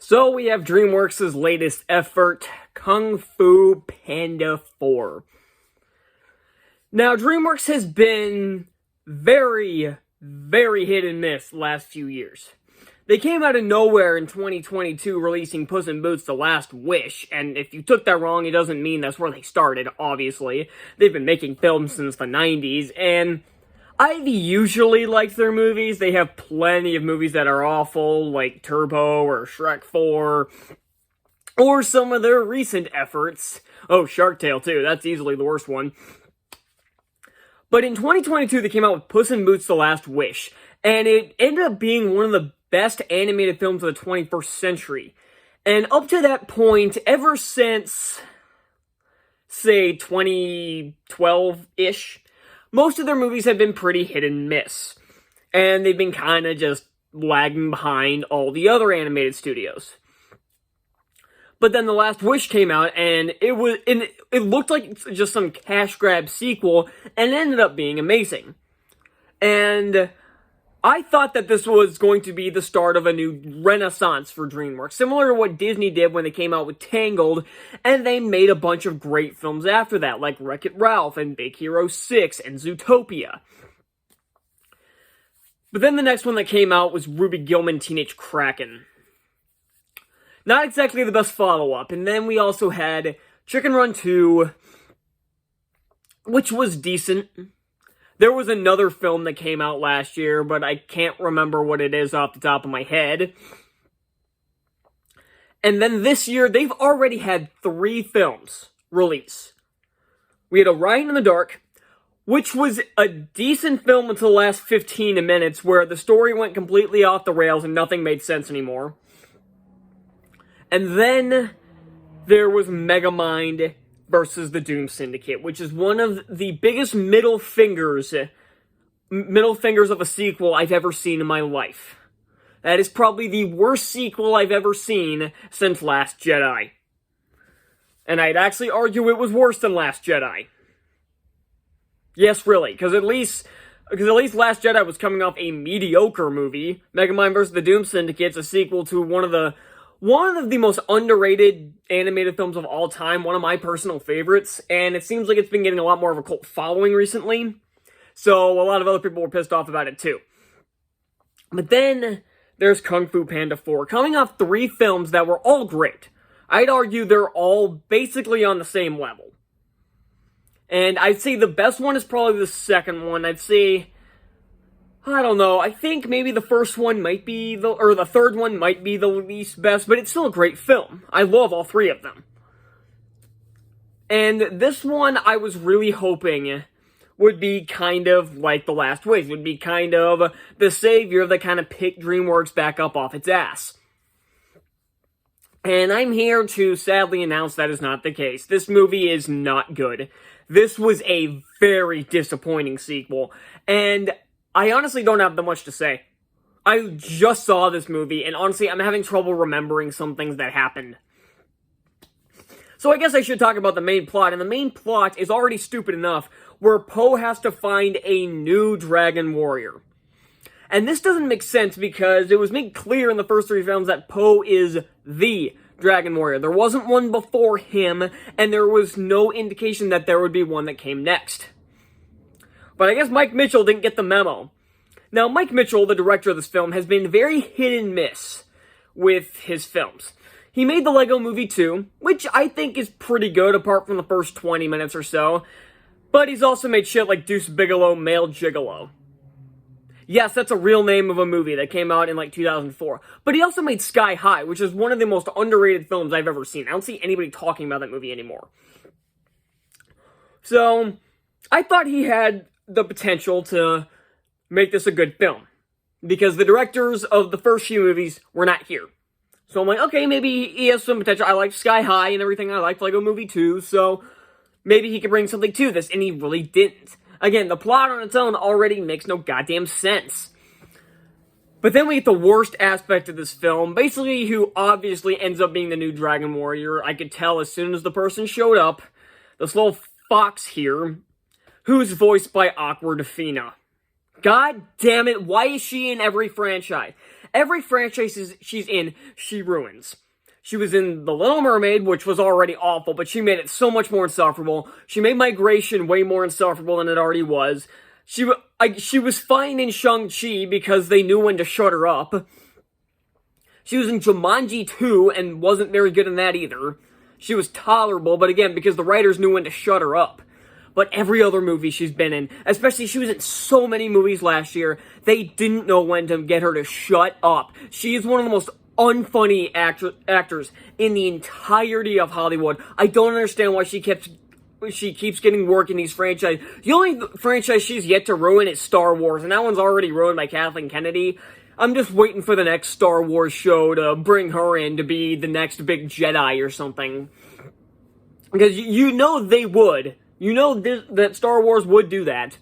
So we have Dreamworks' latest effort, Kung Fu Panda 4. Now, Dreamworks has been very hit and miss the last few years. They came out of nowhere in 2022 releasing Puss in Boots: The Last Wish, and if you took that wrong, it doesn't mean that's where they started, obviously. They've been making films since the 90s, and I've usually liked their movies. They have plenty of movies that are awful, like Turbo or Shrek 4, or some of their recent efforts. Oh, Shark Tale too, that's easily the worst one. But in 2022, they came out with Puss in Boots: The Last Wish, and it ended up being one of the best animated films of the 21st century. And up to that point, ever since, say, 2012-ish, most of their movies have been pretty hit and miss. And they've been kind of just lagging behind all the other animated studios. But then The Last Wish came out, and it looked like just some cash grab sequel, and it ended up being amazing. And I thought that this was going to be the start of a new renaissance for DreamWorks, similar to what Disney did when they came out with Tangled, and they made a bunch of great films after that, like Wreck-It Ralph and Big Hero 6 and Zootopia. But then the next one that came out was Ruby Gillman Teenage Kraken. Not exactly the best follow-up, and then we also had Chicken Run 2, which was decent. There was another film that came out last year, but I can't remember what it is off the top of my head. And then this year, they've already had 3 films release. We had Orion in the Dark, which was a decent film until the last 15 minutes, where the story went completely off the rails and nothing made sense anymore. And then there was Megamind versus the Doom Syndicate, which is one of the biggest middle fingers of a sequel I've ever seen in my life. That is probably the worst sequel I've ever seen since Last Jedi. And I'd actually argue it was worse than Last Jedi. Yes, really, because at least Last Jedi was coming off a mediocre movie. Megamind vs. the Doom Syndicate's a sequel to one of the most underrated animated films of all time, one of my personal favorites, and it seems like it's been getting a lot more of a cult following recently, so a lot of other people were pissed off about it too. But then there's Kung Fu Panda 4, coming off 3 films that were all great. I'd argue they're all basically on the same level. And I'd say the best one is probably the second one. I'd say, I don't know, I think maybe the first one might be the third one might be the least best, but it's still a great film. I love all 3 of them. And this one, I was really hoping would be kind of like The Last Wish, would be kind of the savior that kind of picked DreamWorks back up off its ass. And I'm here to sadly announce that is not the case. This movie is not good. This was a very disappointing sequel, and I honestly don't have that much to say. I just saw this movie, and honestly, I'm having trouble remembering some things that happened. So I guess I should talk about the main plot, and the main plot is already stupid enough, where Po has to find a new Dragon Warrior. And this doesn't make sense because it was made clear in the first 3 films that Po is the Dragon Warrior. There wasn't one before him, and there was no indication that there would be one that came next. But I guess Mike Mitchell didn't get the memo. Now, Mike Mitchell, the director of this film, has been very hit and miss with his films. He made the Lego Movie 2, which I think is pretty good apart from the first 20 minutes or so. But he's also made shit like Deuce Bigalow, Male Gigolo. Yes, that's a real name of a movie that came out in like 2004. But he also made Sky High, which is one of the most underrated films I've ever seen. I don't see anybody talking about that movie anymore. So I thought he had the potential to make this a good film, because the directors of the first few movies were not here. So I'm like, okay, maybe he has some potential. I liked Sky High and everything. I liked Lego Movie 2, so maybe he could bring something to this, and he really didn't. Again, the plot on its own already makes no goddamn sense. But then we get the worst aspect of this film, basically who obviously ends up being the new Dragon Warrior. I could tell as soon as the person showed up. This little fox here, who's voiced by Awkward Fina. God damn it, why is she in every franchise? Every franchise she's in, she ruins. She was in The Little Mermaid, which was already awful, but she made it so much more insufferable. She made Migration way more insufferable than it already was. She was fine in Shang-Chi because they knew when to shut her up. She was in Jumanji 2 and wasn't very good in that either. She was tolerable, but again, because the writers knew when to shut her up. But every other movie she's been in, especially she was in so many movies last year, they didn't know when to get her to shut up. She is one of the most unfunny actors in the entirety of Hollywood. I don't understand why she keeps getting work in these franchises. The only franchise she's yet to ruin is Star Wars, and that one's already ruined by Kathleen Kennedy. I'm just waiting for the next Star Wars show to bring her in to be the next big Jedi or something. Because you know they would. You know that Star Wars would do that.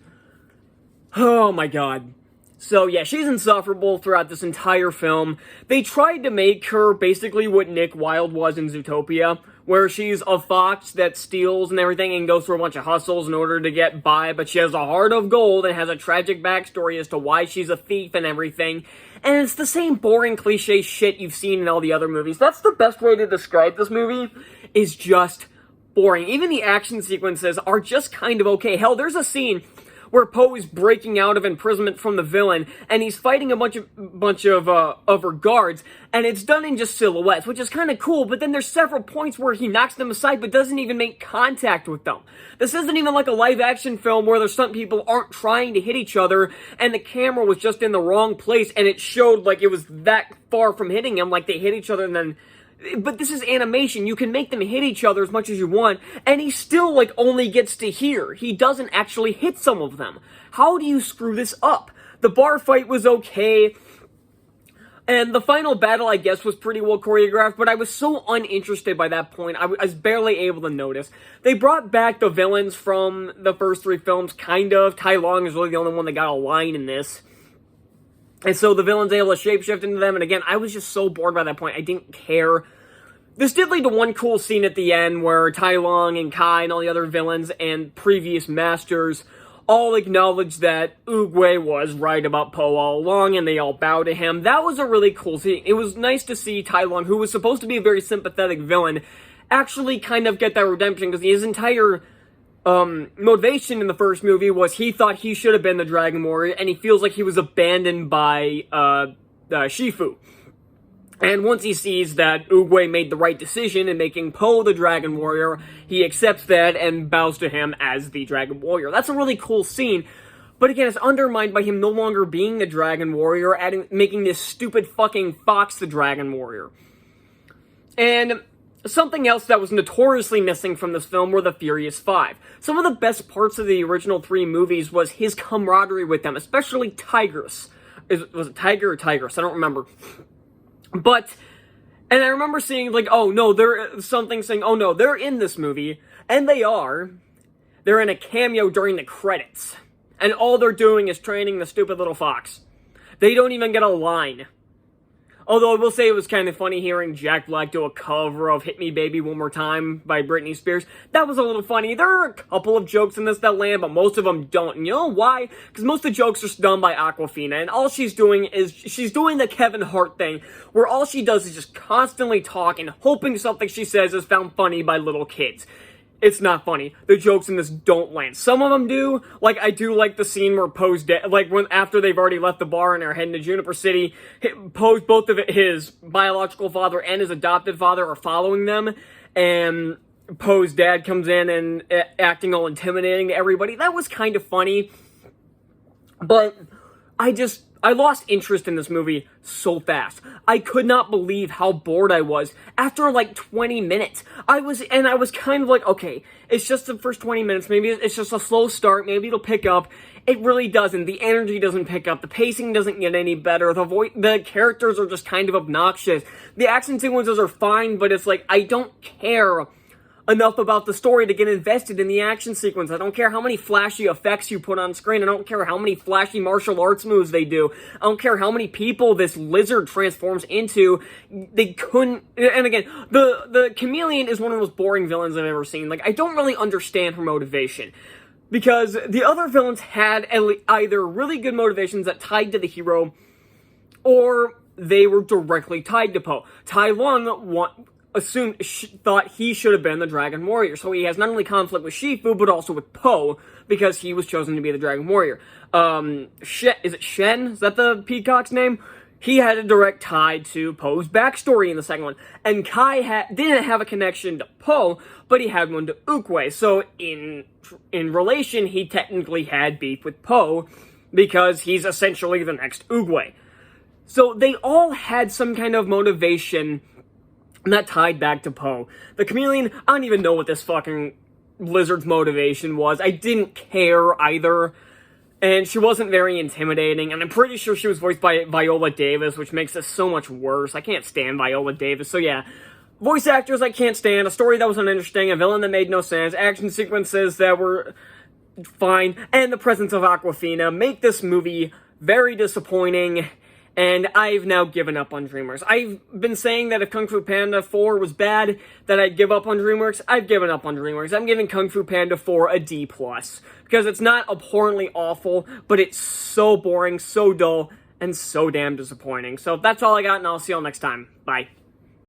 Oh my god. So yeah, she's insufferable throughout this entire film. They tried to make her basically what Nick Wilde was in Zootopia, where she's a fox that steals and everything and goes through a bunch of hustles in order to get by, but she has a heart of gold and has a tragic backstory as to why she's a thief and everything. And it's the same boring cliche shit you've seen in all the other movies. That's the best way to describe this movie, is just boring. Even the action sequences are just kind of okay. Hell, there's a scene where Poe is breaking out of imprisonment from the villain, and he's fighting a bunch of her guards, and it's done in just silhouettes, which is kind of cool, but then there's several points where he knocks them aside but doesn't even make contact with them. This isn't even like a live-action film where the stunt people aren't trying to hit each other, and the camera was just in the wrong place, and it showed like it was that far from hitting him, like they hit each other and then... But this is animation. You can make them hit each other as much as you want, and he still, like, only gets to here. He doesn't actually hit some of them. How do you screw this up? The bar fight was okay, and the final battle, I guess, was pretty well choreographed, but I was so uninterested by that point, I was barely able to notice. They brought back the villains from the first three films, kind of. Tai Lung is really the only one that got a line in this. And so the villain's able to shapeshift into them, and again, I was just so bored by that point, I didn't care. This did lead to one cool scene at the end where Tai Lung and Kai and all the other villains and previous masters all acknowledged that Oogway was right about Poe all along, and they all bow to him. That was a really cool scene. It was nice to see Tai Lung, who was supposed to be a very sympathetic villain, actually kind of get that redemption, because his entire motivation in the first movie was he thought he should have been the Dragon Warrior, and he feels like he was abandoned by Shifu. And once he sees that Oogway made the right decision in making Poe the Dragon Warrior, he accepts that and bows to him as the Dragon Warrior. That's a really cool scene, but again, it's undermined by him no longer being the Dragon Warrior, making this stupid fucking fox the Dragon Warrior. And something else that was notoriously missing from this film were the Furious Five. Some of the best parts of the original three movies was his camaraderie with them, especially Tigress. Was it Tiger or Tigress? I don't remember. But, and I remember seeing, like, oh no, something saying, oh no, they're in this movie, and they are. They're in a cameo during the credits. And all they're doing is training the stupid little fox. They don't even get a line. Although I will say it was kind of funny hearing Jack Black do a cover of Hit Me Baby One More Time by Britney Spears. That was a little funny. There are a couple of jokes in this that land, but most of them don't. And you know why? Because most of the jokes are done by Awkwafina, and all she's doing is, she's doing the Kevin Hart thing, where all she does is just constantly talk and hoping something she says is found funny by little kids. It's not funny. The jokes in this don't land. Some of them do. Like, I do like the scene where Poe's dead. Like, after they've already left the bar and are heading to Juniper City, Poe's, both of his biological father and his adopted father are following them. And Poe's dad comes in and acting all intimidating to everybody. That was kind of funny. But I lost interest in this movie so fast. I could not believe how bored I was after like 20 minutes. I was kind of like, okay, it's just the first 20 minutes. Maybe it's just a slow start. Maybe it'll pick up. It really doesn't. The energy doesn't pick up. The pacing doesn't get any better. The characters are just kind of obnoxious. The action sequences are fine, but it's like, I don't care enough about the story to get invested in the action sequence. I don't care how many flashy effects you put on screen. I don't care how many flashy martial arts moves they do. I don't care how many people this lizard transforms into. They couldn't... And again, the chameleon is one of the most boring villains I've ever seen. Like, I don't really understand her motivation. Because the other villains had either really good motivations that tied to the hero, or they were directly tied to Po. Tai Lung thought he should have been the Dragon Warrior, so he has not only conflict with Shifu, but also with Po, because he was chosen to be the Dragon Warrior. Is it Shen? Is that the peacock's name? He had a direct tie to Po's backstory in the second one. And Kai didn't have a connection to Po, but he had one to Oogway. So in relation, he technically had beef with Po, because he's essentially the next Oogway. So they all had some kind of motivation that tied back to Po. The chameleon, I don't even know what this fucking lizard's motivation was. I didn't care either. And she wasn't very intimidating, and I'm pretty sure she was voiced by Viola Davis, which makes this so much worse. I can't stand Viola Davis, so yeah. Voice actors I can't stand, a story that was uninteresting, a villain that made no sense, action sequences that were fine, and the presence of Awkwafina make this movie very disappointing, and I've now given up on DreamWorks. I've been saying that if Kung Fu Panda 4 was bad, that I'd give up on DreamWorks. I've given up on DreamWorks. I'm giving Kung Fu Panda 4 a D+. Because it's not abhorrently awful, but it's so boring, so dull, and so damn disappointing. So that's all I got, and I'll see y'all next time. Bye.